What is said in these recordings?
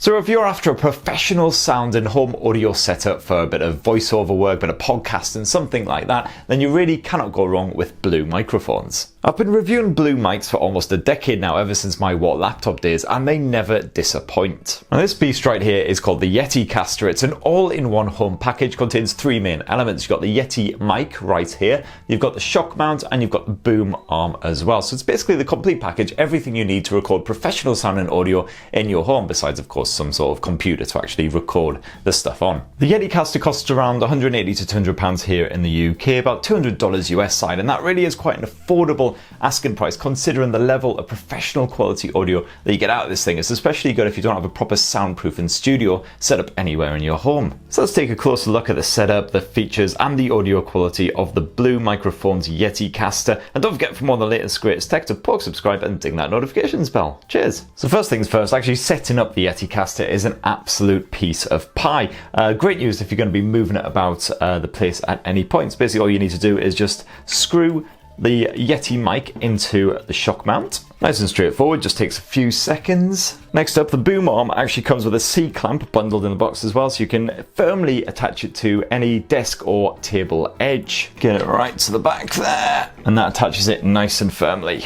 So if you're after a professional sound and home audio setup for a bit of voiceover work, bit of podcasting, something like that, then you really cannot go wrong with Blue microphones. I've been reviewing Blue mics for almost a decade now, ever since my What laptop days, and they never disappoint. Now this beast right here is called the Yeticaster. It's an all-in-one home package, contains three main elements. You've got the Yeti mic right here, you've got the shock mount, and you've got the boom arm as well. So it's basically the complete package, everything you need to record professional sound and audio in your home, besides of course some sort of computer to actually record the stuff on. The Yeticaster costs around £180 to £200 here in the UK, about $200 US side, and that really is quite an affordable asking price considering the level of professional quality audio that you get out of this thing. It's especially good if you don't have a proper soundproofing studio set up anywhere in your home. So let's take a closer look at the setup, the features and the audio quality of the Blue Microphones Yeticaster. And don't forget, for more on the latest greatest tech, to poke, subscribe and ding that notifications bell. Cheers! So first things first, actually setting up the Yeticaster is an absolute piece of pie. Great news if you're going to be moving it about the place at any point. So basically all you need to do is just screw the Yeti mic into the shock mount. Nice and straightforward, just takes a few seconds. Next up, the boom arm actually comes with a C-clamp bundled in the box as well, so you can firmly attach it to any desk or table edge. Get it right to the back there, and that attaches it nice and firmly.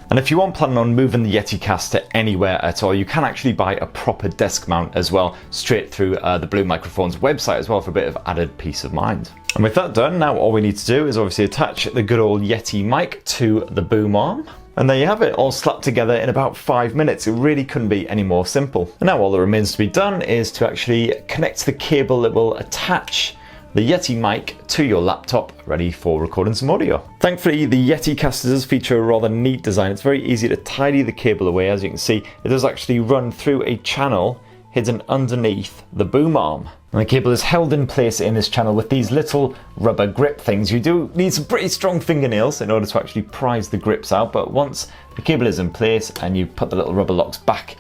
And if you aren't planning on moving the Yeticaster anywhere at all, you can actually buy a proper desk mount as well, straight through the Blue Microphones website as well, for a bit of added peace of mind. And with that done, now all we need to do is obviously attach the good old Yeti mic to the boom arm. And there you have it, all slapped together in about 5 minutes. It really couldn't be any more simple. And now all that remains to be done is to actually connect the cable that will attach the Yeti mic to your laptop, ready for recording some audio. Thankfully, the Yeticaster does feature a rather neat design. It's very easy to tidy the cable away. As you can see, it does actually run through a channel hidden underneath the boom arm. And the cable is held in place in this channel with these little rubber grip things. You do need some pretty strong fingernails in order to actually prise the grips out, but once the cable is in place and you put the little rubber locks back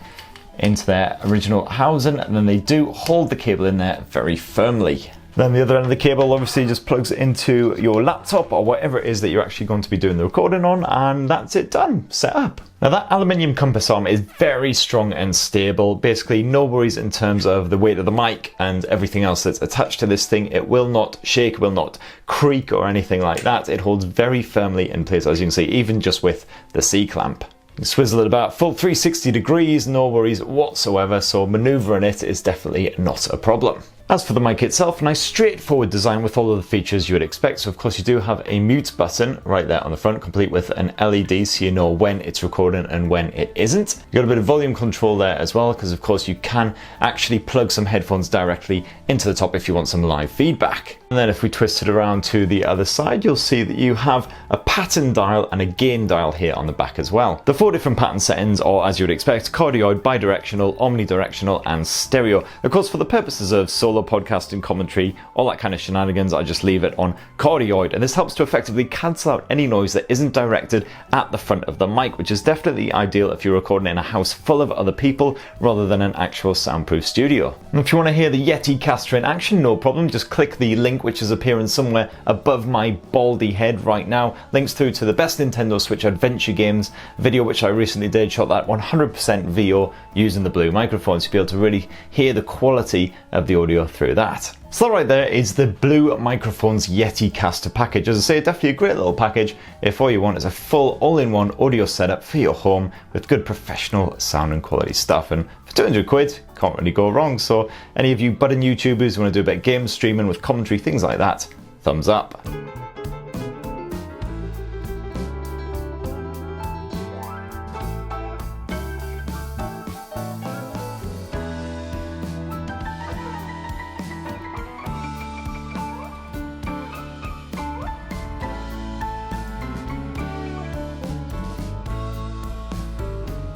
into their original housing, and then they do hold the cable in there very firmly. Then the other end of the cable obviously just plugs into your laptop or whatever it is that you're actually going to be doing the recording on, and that's it done, set up. Now that aluminium compass arm is very strong and stable. Basically no worries in terms of the weight of the mic and everything else that's attached to this thing. It will not shake, will not creak or anything like that. It holds very firmly in place, as you can see, even just with the C-clamp. You swizzle it about full 360 degrees, no worries whatsoever, so manoeuvring it is definitely not a problem. As for the mic itself, nice straightforward design with all of the features you would expect. So of course you do have a mute button right there on the front, complete with an LED so you know when it's recording and when it isn't. You've got a bit of volume control there as well, because of course you can actually plug some headphones directly into the top if you want some live feedback. And then if we twist it around to the other side, you'll see that you have a pattern dial and a gain dial here on the back as well. The 4 different pattern settings are, as you would expect, cardioid, bidirectional, omnidirectional and stereo. Of course, for the purposes of solo podcasting, commentary, all that kind of shenanigans, I just leave it on cardioid, and this helps to effectively cancel out any noise that isn't directed at the front of the mic, which is definitely ideal if you're recording in a house full of other people rather than an actual soundproof studio. And if you want to hear the Yeticaster in action, no problem, just click the link which is appearing somewhere above my baldy head right now. Links through to the best Nintendo Switch adventure games video which I recently did, shot that 100% VO using the Blue microphones to be able to really hear the quality of the audio through that. So that right there is the Blue Microphones Yeticaster package. As I say, definitely a great little package if all you want is a full all-in-one audio setup for your home with good professional sound and quality stuff. And for 200 quid, can't really go wrong. So any of you budding YouTubers who want to do a bit of game streaming with commentary, things like that, thumbs up.